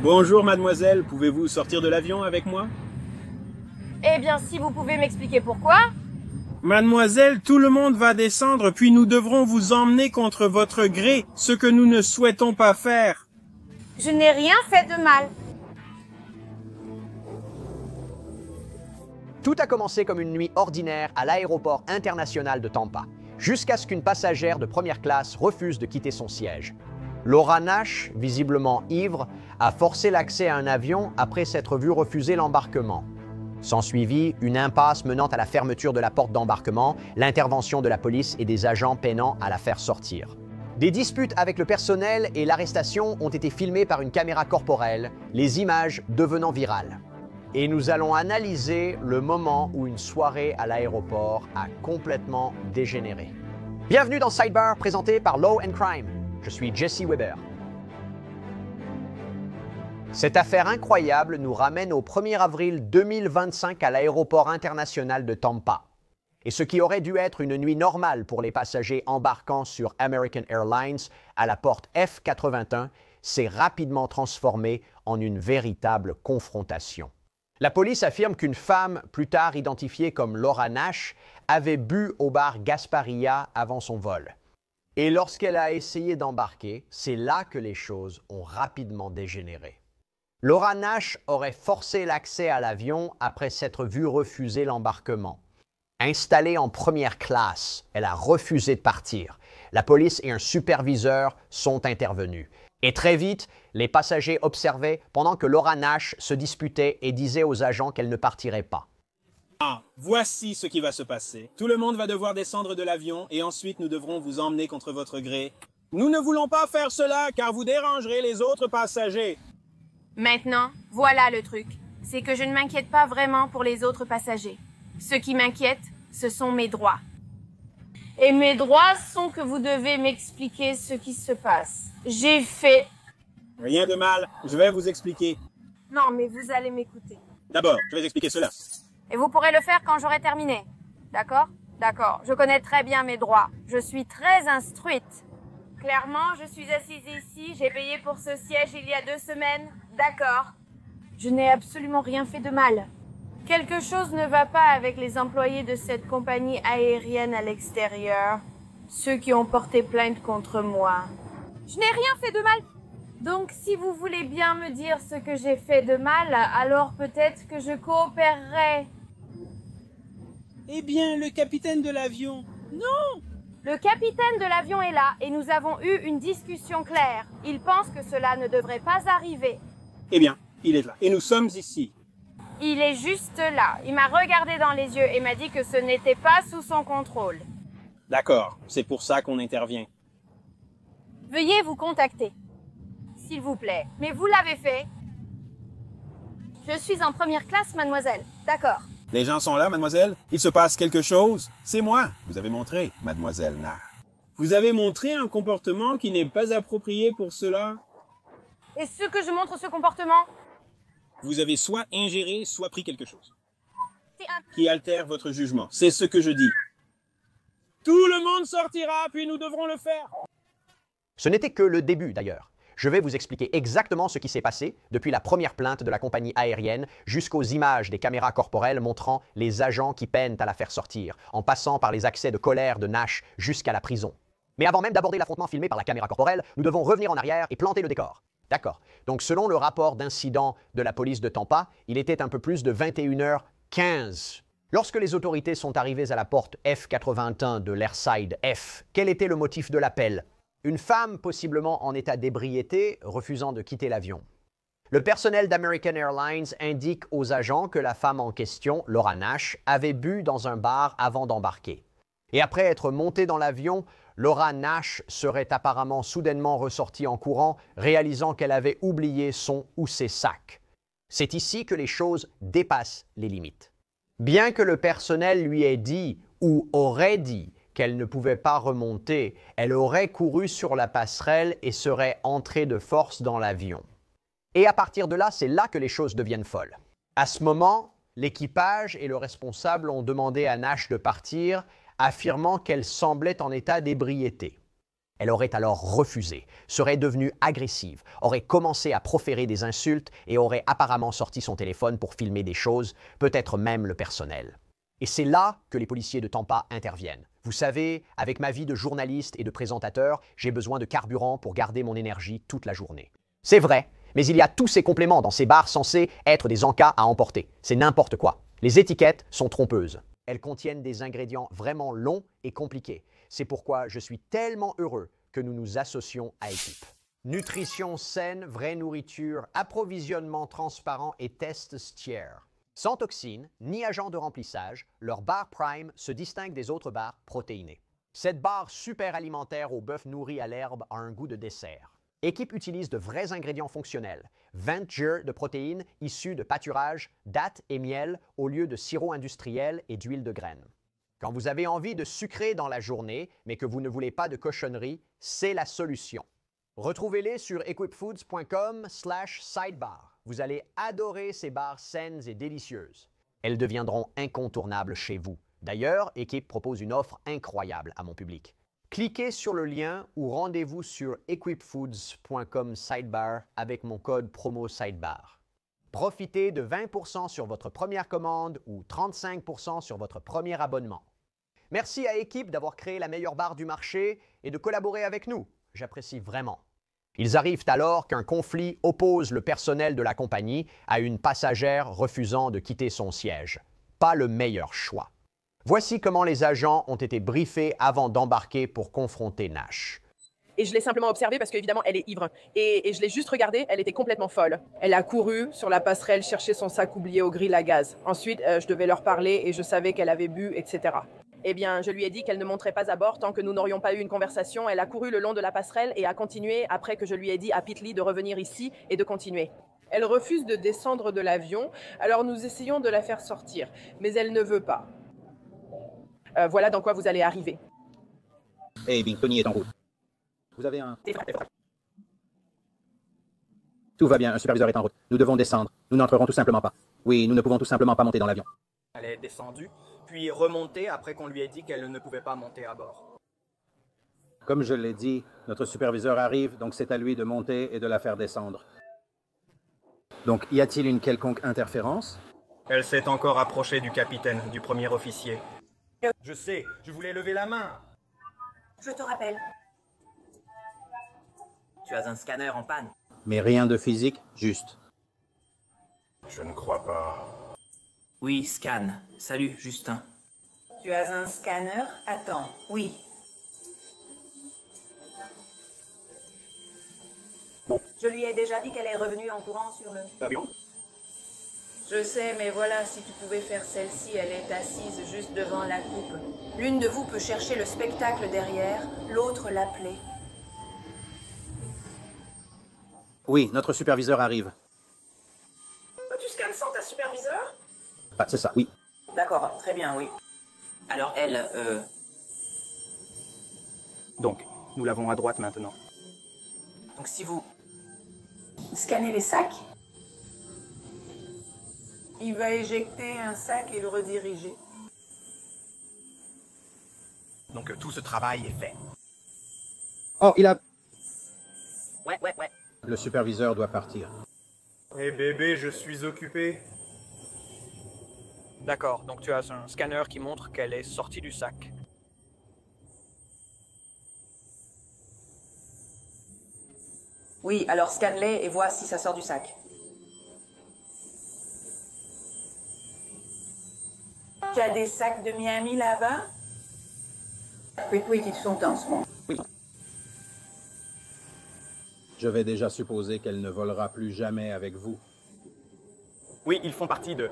Bonjour mademoiselle, pouvez-vous sortir de l'avion avec moi? Eh bien, si vous pouvez m'expliquer pourquoi. Mademoiselle, tout le monde va descendre, puis nous devrons vous emmener contre votre gré, ce que nous ne souhaitons pas faire. Je n'ai rien fait de mal. Tout a commencé comme une nuit ordinaire à l'aéroport international de Tampa, jusqu'à ce qu'une passagère de première classe refuse de quitter son siège. Laura Nash, visiblement ivre, a forcé l'accès à un avion après s'être vue refuser l'embarquement. S'ensuivit une impasse menant à la fermeture de la porte d'embarquement, l'intervention de la police et des agents peinant à la faire sortir. Des disputes avec le personnel et l'arrestation ont été filmées par une caméra corporelle, les images devenant virales. Et nous allons analyser le moment où une soirée à l'aéroport a complètement dégénéré. Bienvenue dans Sidebar, présenté par Law & Crime. Je suis Jesse Weber. Cette affaire incroyable nous ramène au 1er avril 2025 à l'aéroport international de Tampa. Et ce qui aurait dû être une nuit normale pour les passagers embarquant sur American Airlines à la porte F81 s'est rapidement transformé en une véritable confrontation. La police affirme qu'une femme, plus tard identifiée comme Laura Nash, avait bu au bar Gasparilla avant son vol. Et lorsqu'elle a essayé d'embarquer, c'est là que les choses ont rapidement dégénéré. Laura Nash aurait forcé l'accès à l'avion après s'être vue refuser l'embarquement. Installée en première classe, elle a refusé de partir. La police et un superviseur sont intervenus. Et très vite, les passagers observaient pendant que Laura Nash se disputait et disait aux agents qu'elle ne partirait pas. Ah, voici ce qui va se passer. Tout le monde va devoir descendre de l'avion et ensuite nous devrons vous emmener contre votre gré. Nous ne voulons pas faire cela car vous dérangerez les autres passagers. Maintenant, voilà le truc. C'est que je ne m'inquiète pas vraiment pour les autres passagers. Ce qui m'inquiète, ce sont mes droits. Et mes droits sont que vous devez m'expliquer ce qui se passe. J'ai fait... Rien de mal, je vais vous expliquer. Non, mais vous allez m'écouter. D'abord, je vais expliquer cela. Et vous pourrez le faire quand j'aurai terminé. D'accord? D'accord. Je connais très bien mes droits. Je suis très instruite. Clairement, je suis assise ici. J'ai payé pour ce siège il y a 2 semaines. D'accord. Je n'ai absolument rien fait de mal. Quelque chose ne va pas avec les employés de cette compagnie aérienne à l'extérieur. Ceux qui ont porté plainte contre moi. Je n'ai rien fait de mal. Donc, si vous voulez bien me dire ce que j'ai fait de mal, alors peut-être que je coopérerai. Eh bien, le capitaine de l'avion... Non! Le capitaine de l'avion est là et nous avons eu une discussion claire. Il pense que cela ne devrait pas arriver. Eh bien, il est là. Et nous sommes ici. Il est juste là. Il m'a regardé dans les yeux et m'a dit que ce n'était pas sous son contrôle. D'accord, c'est pour ça qu'on intervient. Veuillez vous contacter. S'il vous plaît. Mais vous l'avez fait. Je suis en première classe, mademoiselle. D'accord. Les gens sont là, mademoiselle? Il se passe quelque chose? C'est moi. Vous avez montré, mademoiselle Nash. Vous avez montré un comportement qui n'est pas approprié pour cela? Est-ce que je montre ce comportement? Vous avez soit ingéré, soit pris quelque chose qui altère votre jugement. C'est ce que je dis. Tout le monde sortira, puis nous devrons le faire. Ce n'était que le début d'ailleurs. Je vais vous expliquer exactement ce qui s'est passé depuis la première plainte de la compagnie aérienne jusqu'aux images des caméras corporelles montrant les agents qui peinent à la faire sortir, en passant par les accès de colère de Nash jusqu'à la prison. Mais avant même d'aborder l'affrontement filmé par la caméra corporelle, nous devons revenir en arrière et planter le décor. D'accord. Donc selon le rapport d'incident de la police de Tampa, il était un peu plus de 21h15. Lorsque les autorités sont arrivées à la porte F81 de l'Airside F, quel était le motif de l'appel? Une femme, possiblement en état d'ébriété, refusant de quitter l'avion. Le personnel d'American Airlines indique aux agents que la femme en question, Laura Nash, avait bu dans un bar avant d'embarquer. Et après être montée dans l'avion, Laura Nash serait apparemment soudainement ressortie en courant, réalisant qu'elle avait oublié son ou ses sacs. C'est ici que les choses dépassent les limites. Bien que le personnel lui ait dit ou aurait dit qu'elle ne pouvait pas remonter, elle aurait couru sur la passerelle et serait entrée de force dans l'avion. Et à partir de là, c'est là que les choses deviennent folles. À ce moment, l'équipage et le responsable ont demandé à Nash de partir, affirmant qu'elle semblait en état d'ébriété. Elle aurait alors refusé, serait devenue agressive, aurait commencé à proférer des insultes et aurait apparemment sorti son téléphone pour filmer des choses, peut-être même le personnel. Et c'est là que les policiers de Tampa interviennent. Vous savez, avec ma vie de journaliste et de présentateur, j'ai besoin de carburant pour garder mon énergie toute la journée. C'est vrai, mais il y a tous ces compléments dans ces bars censés être des encas à emporter. C'est n'importe quoi. Les étiquettes sont trompeuses. Elles contiennent des ingrédients vraiment longs et compliqués. C'est pourquoi je suis tellement heureux que nous nous associons à Équipe. Nutrition saine, vraie nourriture, approvisionnement transparent et tests tiers. Sans toxines ni agents de remplissage, leur bar Prime se distingue des autres bars protéinés. Cette barre super alimentaire au bœuf nourri à l'herbe a un goût de dessert. Équipe utilise de vrais ingrédients fonctionnels, 20 jeux de protéines issus de pâturage, dattes et miel au lieu de sirop industriel et d'huile de graines. Quand vous avez envie de sucrer dans la journée, mais que vous ne voulez pas de cochonnerie, c'est la solution. Retrouvez-les sur equipfoods.com/sidebar. Vous allez adorer ces barres saines et délicieuses. Elles deviendront incontournables chez vous. D'ailleurs, Équipe propose une offre incroyable à mon public. Cliquez sur le lien ou rendez-vous sur equipfoods.com/sidebar avec mon code promo sidebar. Profitez de 20% sur votre première commande ou 35% sur votre premier abonnement. Merci à Équipe d'avoir créé la meilleure barre du marché et de collaborer avec nous. J'apprécie vraiment. Ils arrivent alors qu'un conflit oppose le personnel de la compagnie à une passagère refusant de quitter son siège. Pas le meilleur choix. Voici comment les agents ont été briefés avant d'embarquer pour confronter Nash. Et je l'ai simplement observée parce qu'évidemment, elle est ivre. Et je l'ai juste regardée, elle était complètement folle. Elle a couru sur la passerelle chercher son sac oublié au grill à gaz. Ensuite, je devais leur parler et je savais qu'elle avait bu, etc. Eh bien, je lui ai dit qu'elle ne monterait pas à bord tant que nous n'aurions pas eu une conversation. Elle a couru le long de la passerelle et a continué après que je lui ai dit à Pitley de revenir ici et de continuer. Elle refuse de descendre de l'avion, alors nous essayons de la faire sortir. Mais elle ne veut pas. Voilà dans quoi vous allez arriver. Eh bien, Tony est en route. Vous avez un... Tout va bien, un superviseur est en route. Nous devons descendre. Nous n'entrerons tout simplement pas. Oui, nous ne pouvons tout simplement pas monter dans l'avion. Elle est descendue, puis remontée après qu'on lui ait dit qu'elle ne pouvait pas monter à bord. Comme je l'ai dit, notre superviseur arrive, donc c'est à lui de monter et de la faire descendre. Donc, y a-t-il une quelconque interférence? Elle s'est encore approchée du capitaine, du premier officier. Je sais, je voulais lever la main. Je te rappelle. Tu as un scanner en panne. Mais rien de physique, juste. Je ne crois pas. Oui, scan. Salut, Justin. Tu as un scanner? Attends, oui. Je lui ai déjà dit qu'elle est revenue en courant sur le... L'avion? Je sais, mais voilà, si tu pouvais faire celle-ci, elle est assise juste devant la coupe. L'une de vous peut chercher le spectacle derrière, l'autre l'appeler. Oui, notre superviseur arrive. Tu scannes sans ta superviseur? Ah, c'est ça, oui. D'accord, très bien, oui. Alors elle, Donc, nous l'avons à droite maintenant. Donc si vous... Scanner les sacs? Il va éjecter un sac et le rediriger. Donc tout ce travail est fait. Oh, il a... Ouais. Le superviseur doit partir. Eh bébé, je suis occupé. D'accord, donc tu as un scanner qui montre qu'elle est sortie du sac. Oui, alors scanne-les et vois si ça sort du sac. Tu as des sacs de Miami là-bas? Oui, qui sont en ce moment. Je vais déjà supposer qu'elle ne volera plus jamais avec vous. Oui, ils font partie de...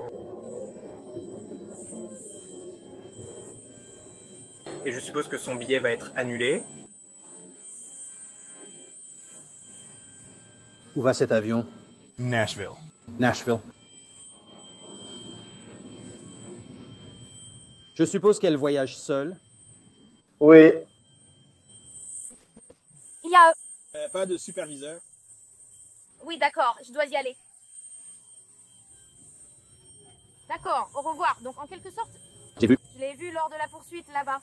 Et je suppose que son billet va être annulé. Où va cet avion? Nashville. Nashville. Je suppose qu'elle voyage seule. Oui. Il y a... Pas de superviseur. Oui, d'accord, je dois y aller. D'accord, au revoir. Donc, en quelque sorte... J'ai vu. Je l'ai vu lors de la poursuite, là-bas.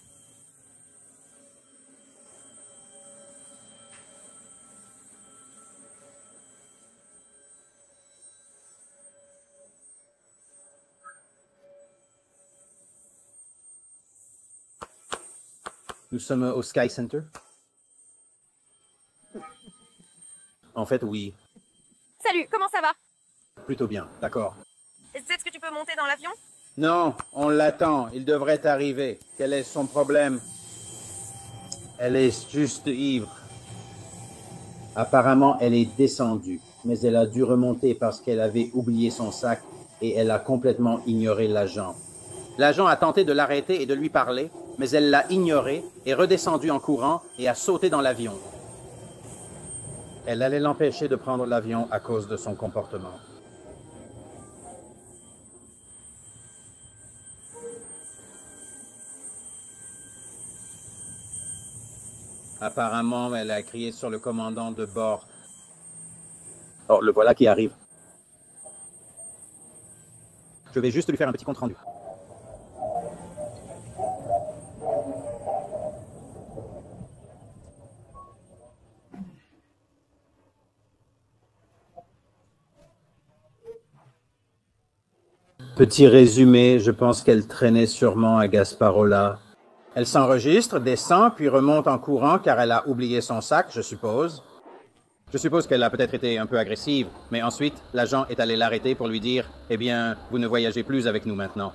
Nous sommes au Sky Center. En fait, oui. Salut, comment ça va? Plutôt bien, d'accord. Est-ce que tu peux monter dans l'avion? Non, on l'attend. Il devrait arriver. Quel est son problème? Elle est juste ivre. Apparemment, elle est descendue, mais elle a dû remonter parce qu'elle avait oublié son sac et elle a complètement ignoré l'agent. L'agent a tenté de l'arrêter et de lui parler, mais elle l'a ignoré, est redescendue en courant et a sauté dans l'avion. Elle allait l'empêcher de prendre l'avion à cause de son comportement. Apparemment, elle a crié sur le commandant de bord. Oh, le voilà qui arrive. Je vais juste lui faire un petit compte-rendu. Petit résumé, je pense qu'elle traînait sûrement à Gasparola. Elle s'enregistre, descend, puis remonte en courant car elle a oublié son sac, je suppose. Je suppose qu'elle a peut-être été un peu agressive, mais ensuite, l'agent est allé l'arrêter pour lui dire « Eh bien, vous ne voyagez plus avec nous maintenant. »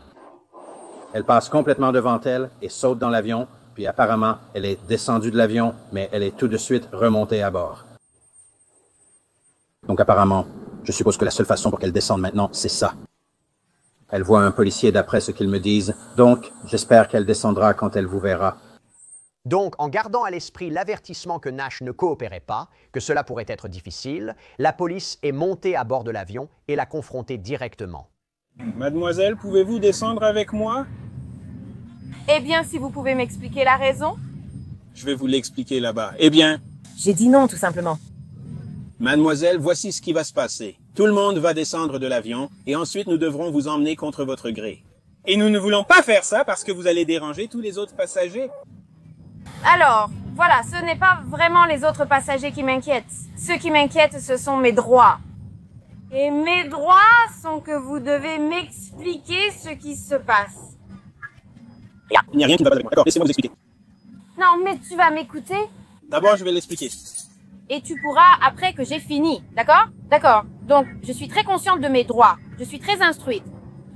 Elle passe complètement devant elle et saute dans l'avion, puis apparemment, elle est descendue de l'avion, mais elle est tout de suite remontée à bord. Donc apparemment, je suppose que la seule façon pour qu'elle descende maintenant, c'est ça. Elle voit un policier d'après ce qu'ils me disent, donc j'espère qu'elle descendra quand elle vous verra. Donc, en gardant à l'esprit l'avertissement que Nash ne coopérait pas, que cela pourrait être difficile, la police est montée à bord de l'avion et l'a confrontée directement. Mademoiselle, pouvez-vous descendre avec moi? Eh bien, si vous pouvez m'expliquer la raison? Je vais vous l'expliquer là-bas. Eh bien, J'ai dit non, tout simplement. mademoiselle, voici ce qui va se passer. Tout le monde va descendre de l'avion et ensuite nous devrons vous emmener contre votre gré. Et nous ne voulons pas faire ça parce que vous allez déranger tous les autres passagers. Alors, voilà, ce n'est pas vraiment les autres passagers qui m'inquiètent. Ce qui m'inquiète, ce sont mes droits. Et mes droits sont que vous devez m'expliquer ce qui se passe. Il n'y a rien qui ne va pas avec moi. D'accord, laissez-moi vous expliquer. Non, mais tu vas m'écouter D'abord, je vais l'expliquer. et tu pourras après que j'ai fini, d'accord? D'accord. Donc, je suis très consciente de mes droits. Je suis très instruite.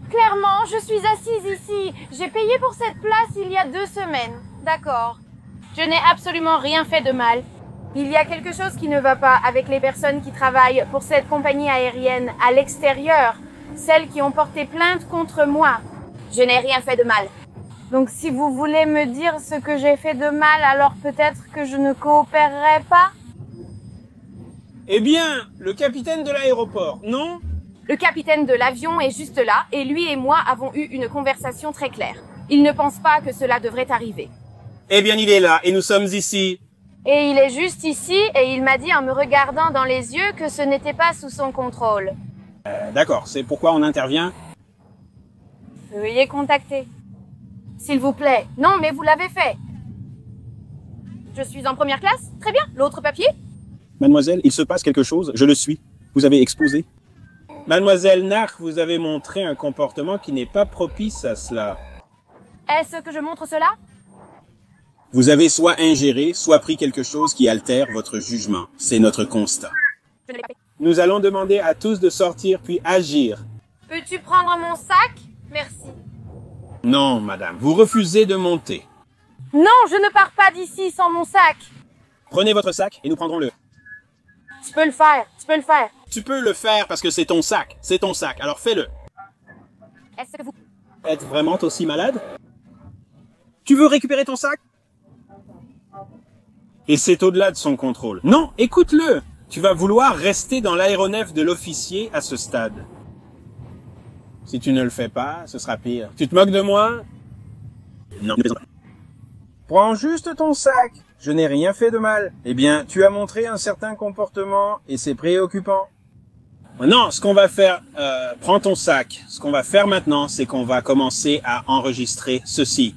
Clairement, je suis assise ici. J'ai payé pour cette place il y a 2 semaines. D'accord. Je n'ai absolument rien fait de mal. Il y a quelque chose qui ne va pas avec les personnes qui travaillent pour cette compagnie aérienne à l'extérieur, celles qui ont porté plainte contre moi. Je n'ai rien fait de mal. Donc si vous voulez me dire ce que j'ai fait de mal, alors peut-être que je ne coopérerai pas? Eh bien, le capitaine de l'aéroport, non? Le capitaine de l'avion est juste là et lui et moi avons eu une conversation très claire. Il ne pense pas que cela devrait arriver. Eh bien, il est là et nous sommes ici. Et il est juste ici et il m'a dit en me regardant dans les yeux que ce n'était pas sous son contrôle. D'accord, c'est pourquoi on intervient. Veuillez contacter. S'il vous plaît. Non, mais vous l'avez fait. Je suis en première classe? Très bien. L'autre papier? Mademoiselle, il se passe quelque chose, je le suis. Vous avez exposé. Mademoiselle Nark, vous avez montré un comportement qui n'est pas propice à cela. Est-ce que je montre cela? Vous avez soit ingéré, soit pris quelque chose qui altère votre jugement. C'est notre constat. Je ne l'ai pas fait. Nous allons demander à tous de sortir puis agir. Peux-tu prendre mon sac? Merci. Non, madame, vous refusez de monter. Non, je ne pars pas d'ici sans mon sac. Prenez votre sac et nous prendrons-le. Tu peux le faire. Tu peux le faire. Tu peux le faire parce que c'est ton sac. C'est ton sac, alors fais-le. Est-ce que vous... Êtes vraiment aussi malade? Tu veux récupérer ton sac? Et c'est au-delà de son contrôle. Non, écoute-le. Tu vas vouloir rester dans l'aéronef de l'officier à ce stade. Si tu ne le fais pas, ce sera pire. Tu te moques de moi? Non. Prends juste ton sac. Je n'ai rien fait de mal. Eh bien, tu as montré un certain comportement et c'est préoccupant. Non, ce qu'on va faire, prends ton sac. Ce qu'on va faire maintenant, c'est qu'on va commencer à enregistrer ceci.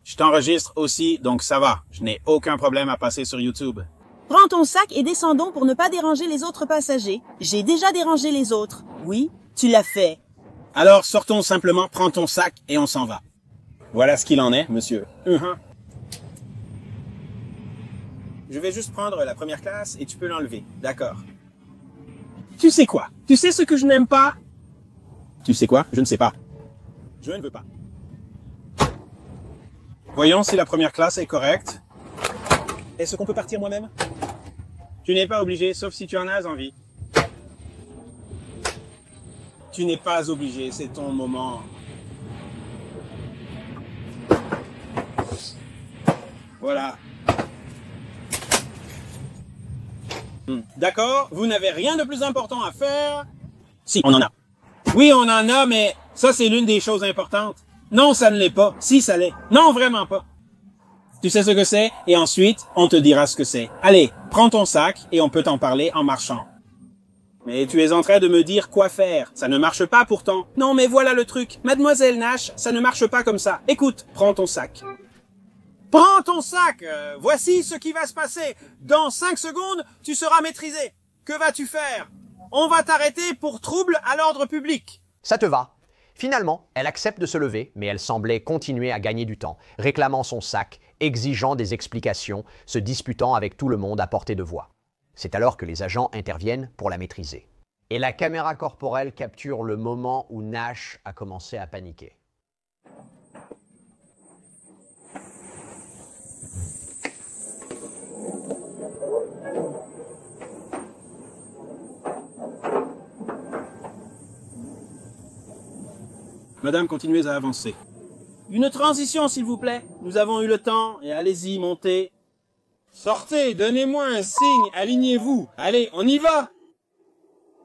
Je t'enregistre aussi, donc ça va. Je n'ai aucun problème à passer sur YouTube. Prends ton sac et descendons pour ne pas déranger les autres passagers. J'ai déjà dérangé les autres. Oui, tu l'as fait. Alors, sortons simplement, prends ton sac et on s'en va. Voilà ce qu'il en est, monsieur. je vais juste prendre la première classe et tu peux l'enlever. D'accord. Tu sais quoi? Tu sais ce que je n'aime pas? Tu sais quoi? Je ne sais pas. Je ne veux pas. Voyons si la première classe est correcte. Est-ce qu'on peut partir moi-même? Tu n'es pas obligé, sauf si tu en as envie. Tu n'es pas obligé, c'est ton moment. Voilà. D'accord, vous n'avez rien de plus important à faire. Si, on en a. Oui, on en a, mais ça, c'est l'une des choses importantes. Non, ça ne l'est pas. Si, ça l'est. Non, vraiment pas. Tu sais ce que c'est, et ensuite, on te dira ce que c'est. Allez, prends ton sac, et on peut t'en parler en marchant. Mais tu es en train de me dire quoi faire. Ça ne marche pas pourtant. Non, mais voilà le truc. Mademoiselle Nash, ça ne marche pas comme ça. Écoute, prends ton sac. Prends ton sac. Voici ce qui va se passer. Dans 5 secondes, tu seras maîtrisé. Que vas-tu faire? On va t'arrêter pour trouble à l'ordre public. Ça te va? Finalement, elle accepte de se lever, mais elle semblait continuer à gagner du temps, réclamant son sac, exigeant des explications, se disputant avec tout le monde à portée de voix. C'est alors que les agents interviennent pour la maîtriser. Et la caméra corporelle capture le moment où Nash a commencé à paniquer. Madame, continuez à avancer. Une transition, s'il vous plaît. Nous avons eu le temps, et allez-y, montez. Sortez, donnez-moi un signe, alignez-vous. Allez, on y va.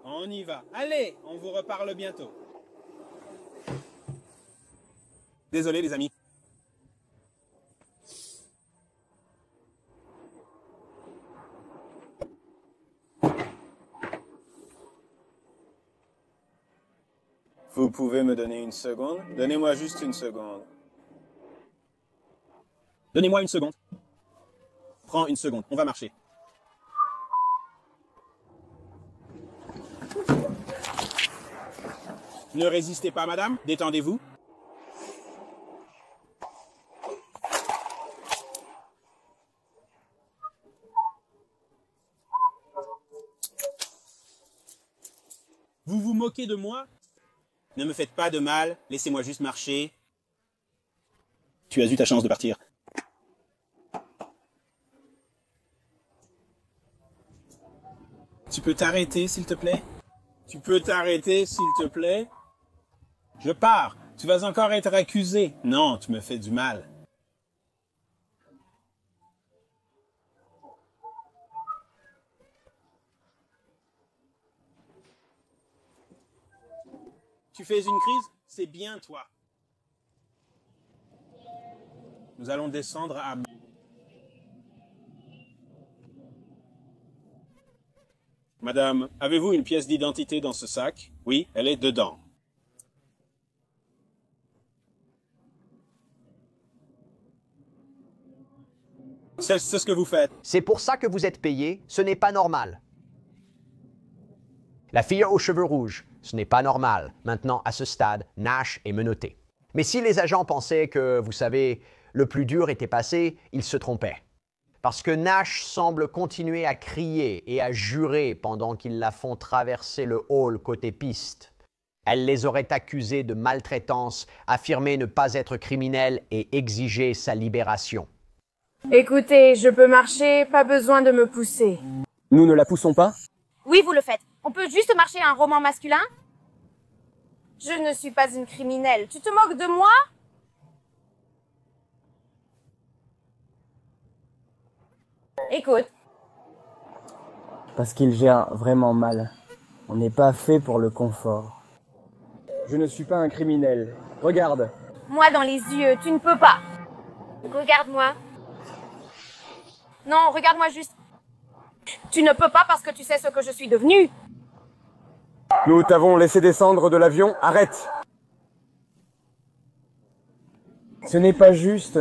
On y va. Allez, on vous reparle bientôt. Désolé, les amis. Vous pouvez me donner une seconde? Donnez-moi juste une seconde. Donnez-moi une seconde. Prends une seconde, on va marcher. Ne résistez pas, madame. Détendez-vous. Vous vous moquez de moi? Ne me faites pas de mal, laissez-moi juste marcher. Tu as eu ta chance de partir. Tu peux t'arrêter, s'il te plaît? Tu peux t'arrêter, s'il te plaît? Je pars. Tu vas encore être accusé. Non, tu me fais du mal. Tu fais une crise? C'est bien, toi. Nous allons descendre à... Madame, avez-vous une pièce d'identité dans ce sac? Oui, elle est dedans. C'est ce que vous faites. C'est pour ça que vous êtes payé, ce n'est pas normal. La fille aux cheveux rouges, ce n'est pas normal. Maintenant, à ce stade, Nash est menotté. Mais si les agents pensaient que, vous savez, le plus dur était passé, ils se trompaient. Parce que Nash semble continuer à crier et à jurer pendant qu'ils la font traverser le hall côté piste. Elle les aurait accusés de maltraitance, affirmé ne pas être criminelle et exiger sa libération. Écoutez, je peux marcher, pas besoin de me pousser. Nous ne la poussons pas? Oui, vous le faites. On peut juste marcher un roman masculin? Je ne suis pas une criminelle. Tu te moques de moi? Écoute. Parce qu'il gère vraiment mal. On n'est pas fait pour le confort. Je ne suis pas un criminel. Regarde. Moi dans les yeux, tu ne peux pas. Regarde-moi. Non, regarde-moi juste. Tu ne peux pas parce que tu sais ce que je suis devenue. Nous t'avons laissé descendre de l'avion. Arrête. Ce n'est pas juste.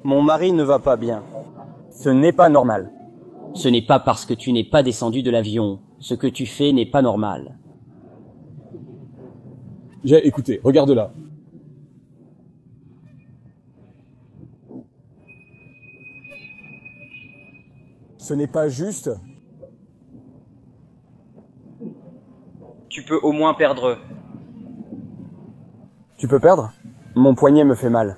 Mon mari ne va pas bien. Ce n'est pas normal. Ce n'est pas parce que tu n'es pas descendu de l'avion. Ce que tu fais n'est pas normal. J'ai écouté, regarde là. Ce n'est pas juste. Tu peux au moins perdre. Tu peux perdre? Mon poignet me fait mal.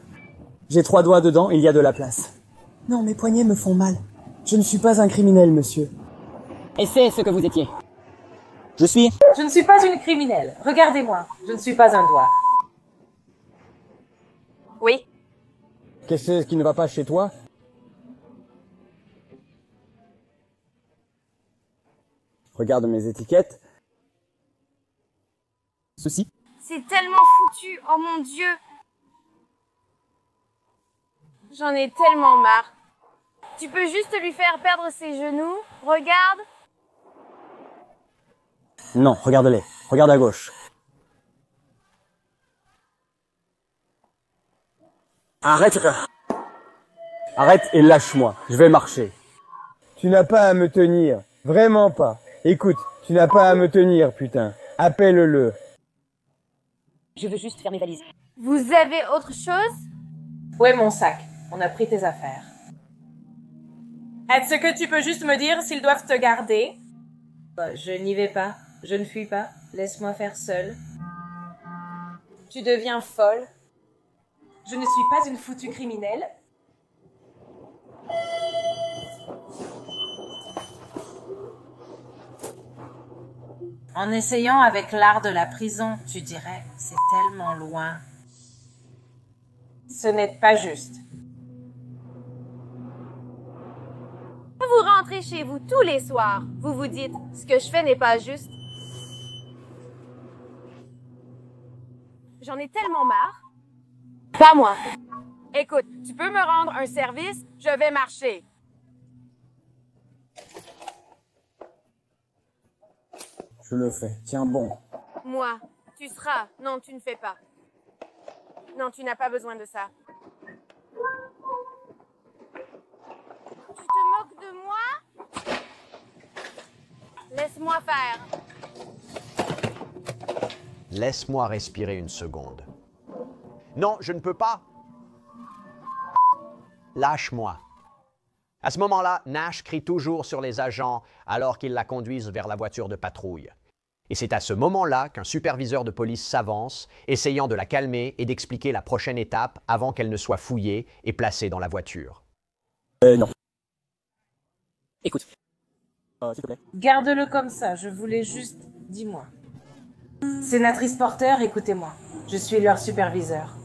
J'ai 3 doigts dedans, il y a de la place. Non, mes poignets me font mal. Je ne suis pas un criminel, monsieur. Et c'est ce que vous étiez. Je suis... Je ne suis pas une criminelle. Regardez-moi. Je ne suis pas un doigt. Oui. Qu'est-ce qui ne va pas chez toi? Regarde mes étiquettes. Ceci. C'est tellement foutu, oh mon Dieu. J'en ai tellement marre. Tu peux juste lui faire perdre ses genoux. Regarde. Non, regarde-les. Regarde à gauche. Arrête. Arrête et lâche-moi. Je vais marcher. Tu n'as pas à me tenir. Vraiment pas. Écoute, tu n'as pas à me tenir, putain. Appelle-le. Je veux juste faire mes valises. Vous avez autre chose? Où est mon sac? On a pris tes affaires. Est-ce que tu peux juste me dire s'ils doivent te garder? Je n'y vais pas. Je ne fuis pas. Laisse-moi faire seule. Tu deviens folle. Je ne suis pas une foutue criminelle. En essayant avec l'art de la prison, tu dirais, c'est tellement loin. Ce n'est pas juste. Vous rentrez chez vous tous les soirs. Vous vous dites, ce que je fais n'est pas juste. J'en ai tellement marre. Pas moi. Écoute, tu peux me rendre un service? Je vais marcher. Je le fais. Tiens bon. Moi, tu seras. Non, tu ne fais pas. Non, tu n'as pas besoin de ça. Tu te moques de moi? Laisse-moi faire. Laisse-moi respirer une seconde. Non, je ne peux pas. Lâche-moi. À ce moment-là, Nash crie toujours sur les agents alors qu'ils la conduisent vers la voiture de patrouille. Et c'est à ce moment-là qu'un superviseur de police s'avance, essayant de la calmer et d'expliquer la prochaine étape avant qu'elle ne soit fouillée et placée dans la voiture. Non. Écoute. S'il te plaît. Garde-le comme ça, je voulais juste... Dis-moi. Sénatrice Porter, écoutez-moi. Je suis leur superviseur.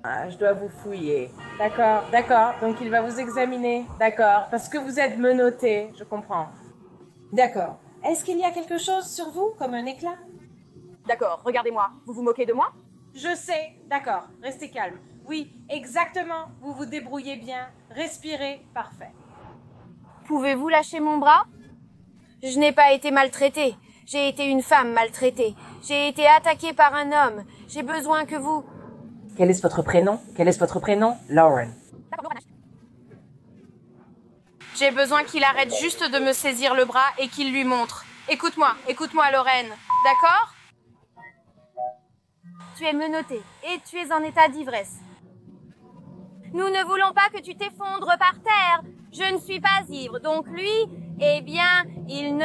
Ah, je dois vous fouiller. D'accord, d'accord. Donc il va vous examiner. D'accord. Parce que vous êtes menotté, je comprends. D'accord. Est-ce qu'il y a quelque chose sur vous, comme un éclat? D'accord, regardez-moi. Vous vous moquez de moi? Je sais. D'accord. Restez calme. Oui, exactement. Vous vous débrouillez bien. Respirez. Parfait. Pouvez-vous lâcher mon bras? Je n'ai pas été maltraitée. J'ai été une femme maltraitée. J'ai été attaquée par un homme. J'ai besoin que vous... Quel est votre prénom? Quel est votre prénom? Lauren. J'ai besoin qu'il arrête juste de me saisir le bras et qu'il lui montre. Écoute-moi, écoute-moi, Lorraine. D'accord? Tu es menottée et tu es en état d'ivresse. Nous ne voulons pas que tu t'effondres par terre. Je ne suis pas ivre, donc lui, eh bien, il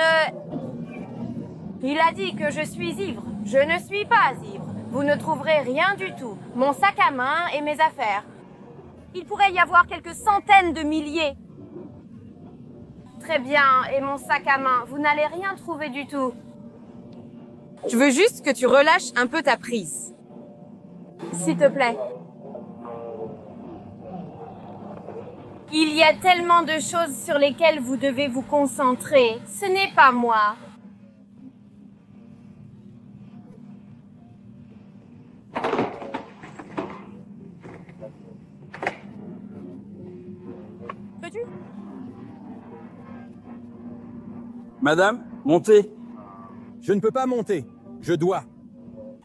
a dit que je suis ivre. Je ne suis pas ivre. Vous ne trouverez rien du tout. Mon sac à main et mes affaires. Il pourrait y avoir quelques centaines de milliers. Très bien, et mon sac à main, vous n'allez rien trouver du tout. Je veux juste que tu relâches un peu ta prise. S'il te plaît. Il y a tellement de choses sur lesquelles vous devez vous concentrer. Ce n'est pas moi. Peux-tu? Madame, montez. Je ne peux pas monter. Je dois.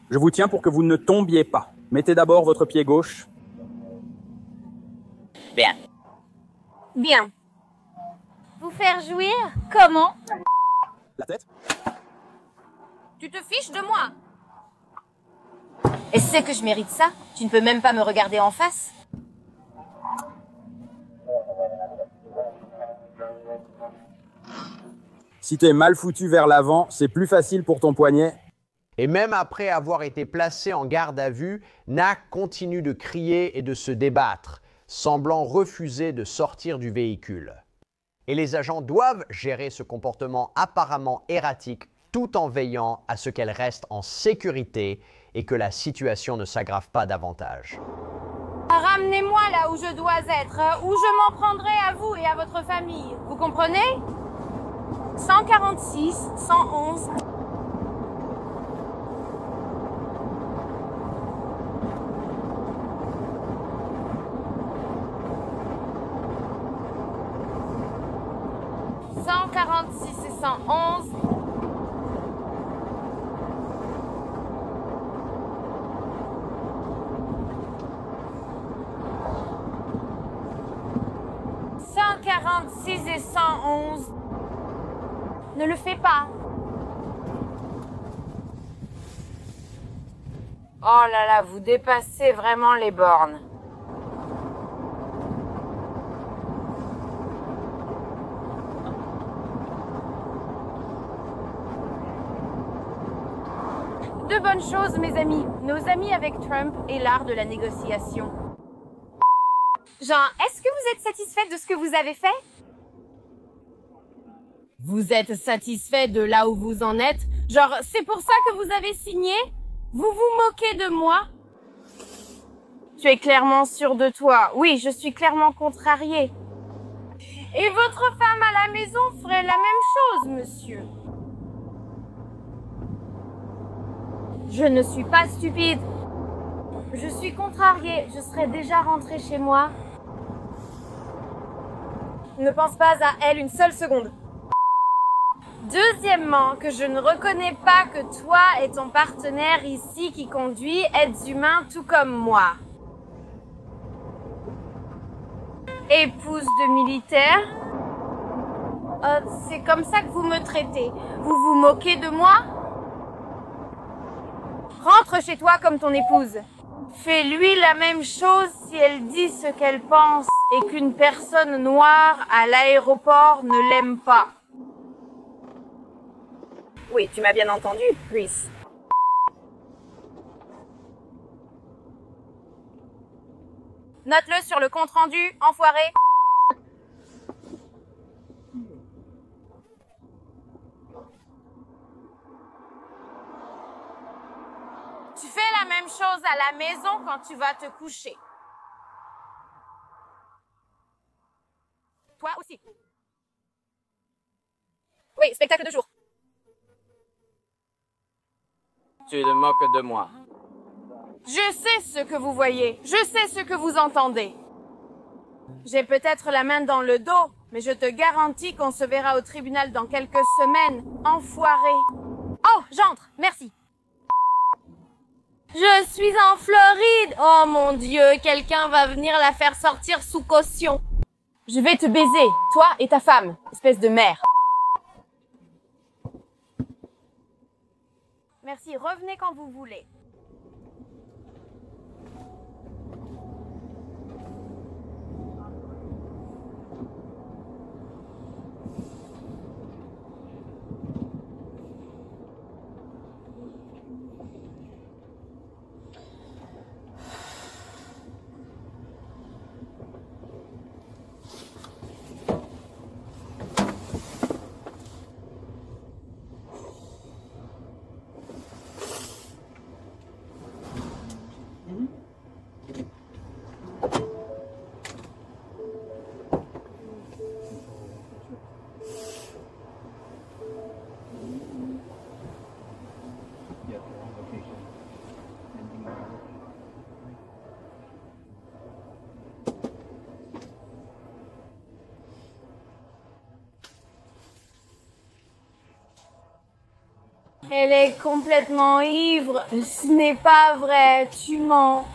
Je vous tiens pour que vous ne tombiez pas. Mettez d'abord votre pied gauche. Bien. Bien. Vous faire jouir? Comment? La tête. Tu te fiches de moi? Et c'est que je mérite ça? Tu ne peux même pas me regarder en face? Si t'es mal foutu vers l'avant, c'est plus facile pour ton poignet. Et même après avoir été placé en garde à vue, Nak continue de crier et de se débattre, semblant refuser de sortir du véhicule. Et les agents doivent gérer ce comportement apparemment erratique tout en veillant à ce qu'elle reste en sécurité et que la situation ne s'aggrave pas davantage. Ramenez-moi là où je dois être, où je m'en prendrai à vous et à votre famille. Vous comprenez? 146, 111... et 111. Et 111. Ne le fais pas. Oh là là, vous dépassez vraiment les bornes. Deux bonnes choses, mes amis. Nos amis avec Trump et l'art de la négociation. Genre, est-ce que vous êtes satisfait de ce que vous avez fait? Vous êtes satisfait de là où vous en êtes? Genre, c'est pour ça que vous avez signé? Vous vous moquez de moi? Tu es clairement sûr de toi. Oui, je suis clairement contrariée. Et votre femme à la maison ferait la même chose, monsieur. Je ne suis pas stupide. Je suis contrariée. Je serais déjà rentrée chez moi. Ne pense pas à elle une seule seconde. Deuxièmement, que je ne reconnais pas que toi et ton partenaire ici qui conduit êtes humains tout comme moi. Épouse de militaire. C'est comme ça que vous me traitez. Vous vous moquez de moi? Rentre chez toi comme ton épouse. Fais-lui la même chose si elle dit ce qu'elle pense et qu'une personne noire à l'aéroport ne l'aime pas. Oui, tu m'as bien entendu, Chris. Note-le sur le compte-rendu, enfoiré. Tu fais la même chose à la maison quand tu vas te coucher. Toi aussi. Oui, spectacle de jour. Tu te moques de moi. Je sais ce que vous voyez. Je sais ce que vous entendez. J'ai peut-être la main dans le dos, mais je te garantis qu'on se verra au tribunal dans quelques semaines. Enfoiré. Oh, j'entre. Merci. Je suis en Floride. Oh mon Dieu, quelqu'un va venir la faire sortir sous caution. Je vais te baiser, toi et ta femme, espèce de mère. Merci, revenez quand vous voulez. Elle est complètement ivre. Ce n'est pas vrai, tu mens.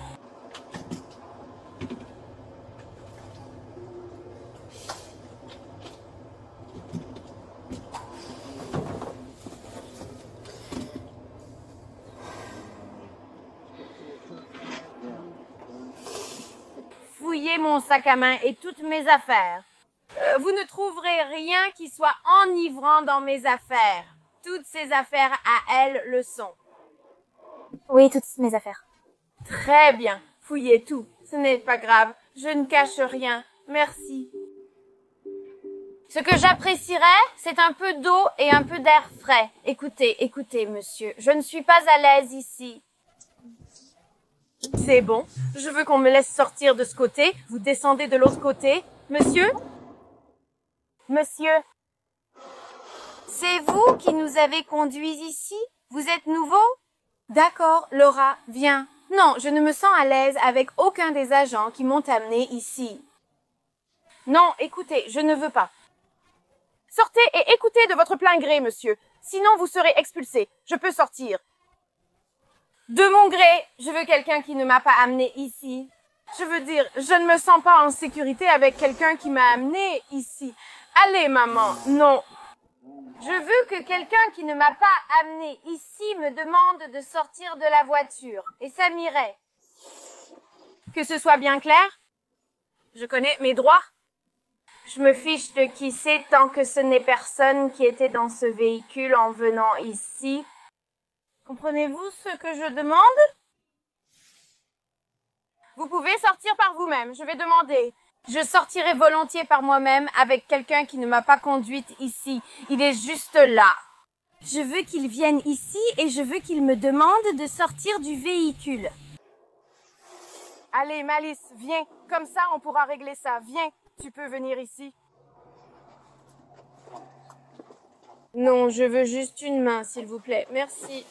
Fouillez mon sac à main et toutes mes affaires. Vous ne trouverez rien qui soit enivrant dans mes affaires. Toutes ces affaires à elle le sont. Oui, toutes mes affaires. Très bien. Fouillez tout. Ce n'est pas grave. Je ne cache rien. Merci. Ce que j'apprécierais, c'est un peu d'eau et un peu d'air frais. Écoutez, écoutez, monsieur. Je ne suis pas à l'aise ici. C'est bon. Je veux qu'on me laisse sortir de ce côté. Vous descendez de l'autre côté. Monsieur? Monsieur? C'est vous qui nous avez conduits ici? Vous êtes nouveau? D'accord, Laura, viens. Non, je ne me sens à l'aise avec aucun des agents qui m'ont amené ici. Non, écoutez, je ne veux pas. Sortez et écoutez de votre plein gré, monsieur. Sinon, vous serez expulsé. Je peux sortir. De mon gré, je veux quelqu'un qui ne m'a pas amené ici. Je veux dire, je ne me sens pas en sécurité avec quelqu'un qui m'a amené ici. Allez, maman, non. Je veux que quelqu'un qui ne m'a pas amené ici me demande de sortir de la voiture. Et ça m'irait. Que ce soit bien clair? Je connais mes droits. Je me fiche de qui c'est tant que ce n'est personne qui était dans ce véhicule en venant ici. Comprenez-vous ce que je demande? Vous pouvez sortir par vous-même, je vais demander. Je sortirai volontiers par moi-même avec quelqu'un qui ne m'a pas conduite ici. Il est juste là. Je veux qu'il vienne ici et je veux qu'il me demande de sortir du véhicule. Allez, Malice, viens. Comme ça, on pourra régler ça. Viens, tu peux venir ici. Non, je veux juste une main, s'il vous plaît. Merci.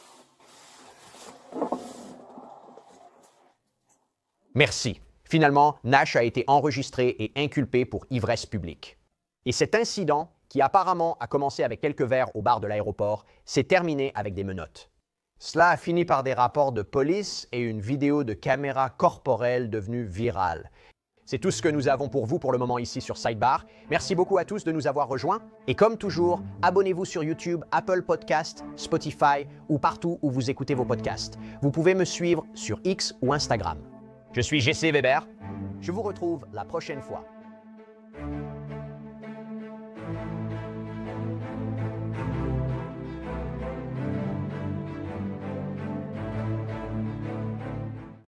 Merci. Finalement, Nash a été enregistré et inculpé pour ivresse publique. Et cet incident, qui apparemment a commencé avec quelques verres au bar de l'aéroport, s'est terminé avec des menottes. Cela a fini par des rapports de police et une vidéo de caméra corporelle devenue virale. C'est tout ce que nous avons pour vous pour le moment ici sur Sidebar. Merci beaucoup à tous de nous avoir rejoints. Et comme toujours, abonnez-vous sur YouTube, Apple Podcasts, Spotify ou partout où vous écoutez vos podcasts. Vous pouvez me suivre sur X ou Instagram. Je suis Jesse Weber. Je vous retrouve la prochaine fois.